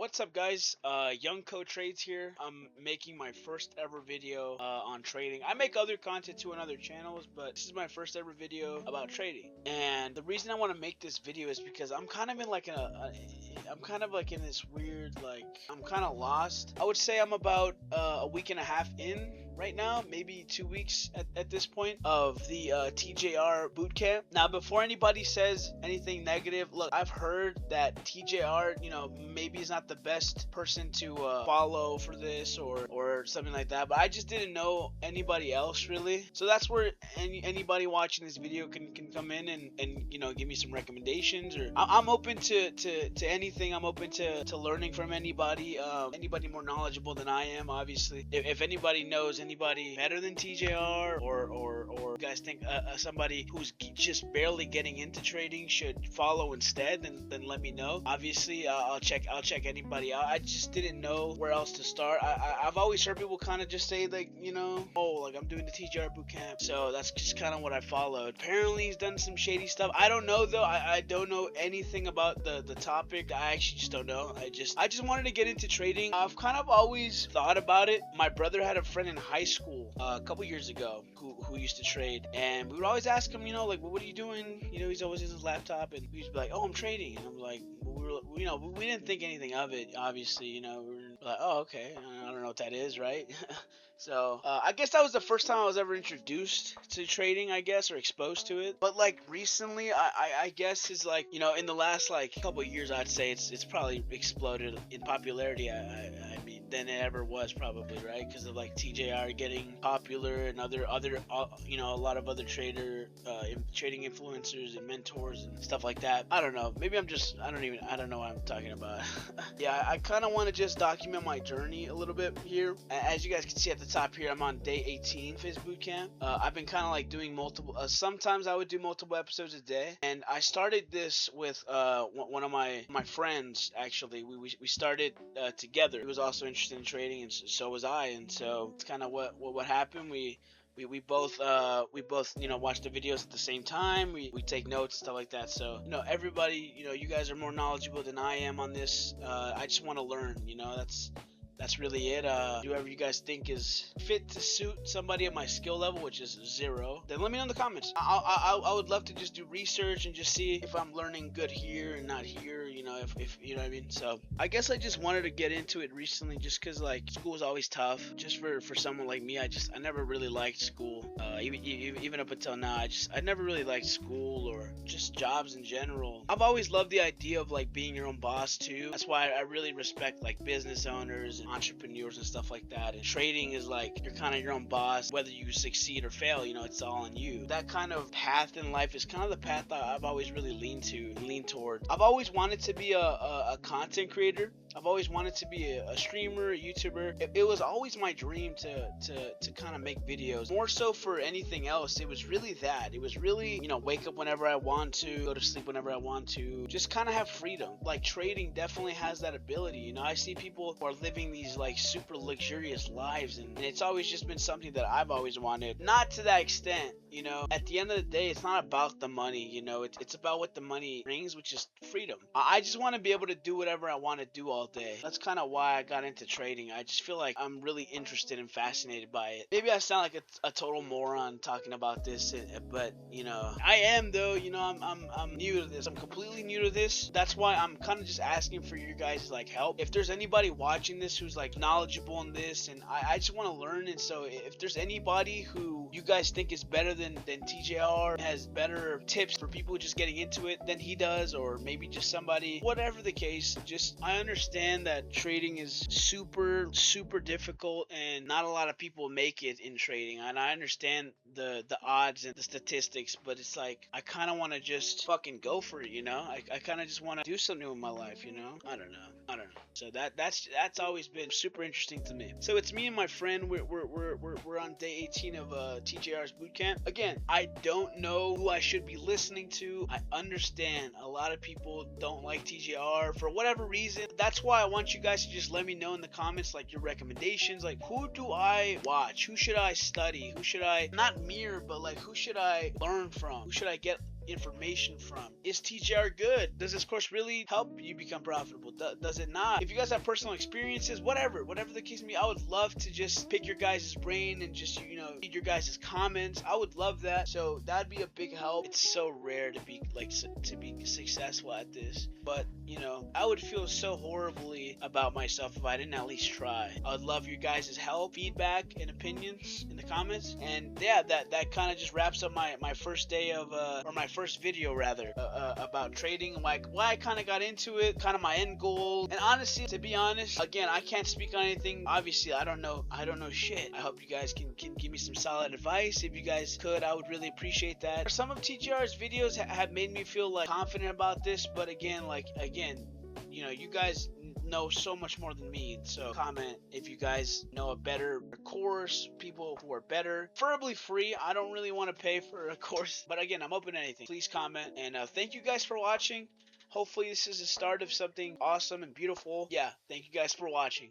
What's up, guys? Young Code Trades here. I'm making my first ever video on trading. I make other content too on other channels, but this is my first ever video about trading. And the reason I want to make this video is because I'm kind of in like I'm kind of like in this weird, like, I'm kind of lost. I would say I'm about a week and a half in right now, maybe 2 weeks at this point, of the TJR Bootcamp. Now, before anybody says anything negative, look, I've heard that TJR, maybe is not the best person to follow for this or something like that, but I just didn't know anybody else really. So that's where anybody watching this video can come in and give me some recommendations, or I'm open to anything. I'm open to learning from anybody more knowledgeable than I am, obviously. If anybody knows anybody better than TJR, or you guys think somebody who's just barely getting into trading should follow instead, then let me know. Obviously, I'll check anybody out. I just didn't know where else to start. I've always heard people kind of just say, like, like, I'm doing the TJR Bootcamp, so that's just kind of what I followed. Apparently he's done some shady stuff. I don't know though. I don't know anything about the topic. I actually just don't know. I just wanted to get into trading. I've kind of always thought about it. My brother had a friend in high school a couple years ago who used to trade, and we would always ask him, like, well, what are you doing? He's always in his laptop, and he'd be like, oh, I'm trading. And I'm like, we didn't think anything of it, obviously. We're like, oh, okay, I don't know what that is, right? So I guess that was the first time I was ever introduced to trading, I guess, or exposed to it. But like recently, I guess is like, in the last like couple of years, I'd say it's probably exploded in popularity. I mean, than it ever was, probably, right? Because of like TJR getting popular and other a lot of other trading influencers and mentors and stuff like that. I don't know. Maybe I don't know what I'm talking about. Yeah, I kind of want to just document my journey a little bit here. As you guys can see at the top here, I'm on day 18 for this bootcamp. I've been kind of like doing multiple, sometimes I would do multiple episodes a day, and I started this with one of my friends. Actually, we started together. He was also interested in trading, and so was I, and so it's kind of what happened. We both watch the videos at the same time. We take notes, stuff like that. So everybody, you guys are more knowledgeable than I am on this. I just want to learn. That's really it. Do whatever you guys think is fit to suit somebody at my skill level, which is 0. Then let me know in the comments. I would love to just do research and just see if I'm learning good here and not here. If you know what I mean. So I guess I just wanted to get into it recently, just because like school is always tough. Just for someone like me, I never really liked school. Even up until now, I never really liked school or just jobs in general. I've always loved the idea of like being your own boss too. That's why I really respect like business owners and entrepreneurs and stuff like that. And trading is like you're kind of your own boss. Whether you succeed or fail, it's all on you. That kind of path in life is kind of the path that I've always really leaned toward. I've always wanted to be a content creator. I've always wanted to be a streamer, a YouTuber. It was always my dream to kind of make videos. More so for anything else, it was really that. It was really, wake up whenever I want to, go to sleep whenever I want to, just kind of have freedom. Like trading definitely has that ability. I see people who are living these like super luxurious lives, and it's always just been something that I've always wanted. Not to that extent, at the end of the day, it's not about the money, it's about what the money brings, which is freedom. I just want to be able to do whatever I want to do all day. That's kind of why I got into trading. I just feel like I'm really interested and fascinated by it. Maybe I sound like a total moron talking about this, but I am though. I'm new to this. I'm completely new to this. That's why I'm kind of just asking for your guys' like help. If there's anybody watching this who's like knowledgeable in this, and I just want to learn, and so if there's anybody who you guys think is better than TJR, has better tips for people just getting into it than he does, or maybe just somebody, whatever the case, just I understand that trading is super difficult and not a lot of people make it in trading, and I understand the odds and the statistics, but it's like I kind of want to just fucking go for it. I kind of just want to do something with my life. I don't know. So that's always been super interesting to me. So it's me and my friend. We're on day 18 of TJR's bootcamp. Again, I don't know who I should be listening to. I understand a lot of people don't like TJR for whatever reason. That's why I want you guys to just let me know in the comments, like, your recommendations. Like, who do I watch? Who should I study? Who should I not mirror, but like who should I learn from? Who should I get information from. Is TJR good? Does this course really help you become profitable? Does it not? If you guys have personal experiences, whatever the case may be, I would love to just pick your guys' brain and just, you know, read your guys' comments. I would love that. So that'd be a big help. It's so rare to be like to be successful at this, but you know, I would feel so horribly about myself if I didn't at least try. I would love your guys' help, feedback, and opinions in the comments. And yeah, that kind of just wraps up my first day of or my first video rather about trading, like why I kind of got into it, kind of my end goal. And honestly, to be honest, again, I can't speak on anything. Obviously, I don't know shit. I hope you guys can give me some solid advice. If you guys could, I would really appreciate that. Some of TJR's videos have made me feel like confident about this, but again, you know, you guys know so much more than me, so comment if you guys know a better course, people who are better, preferably free. I don't really want to pay for a course, but again, I'm open to anything. Please comment, and thank you guys for watching. Hopefully this is the start of something awesome and beautiful. Yeah, thank you guys for watching.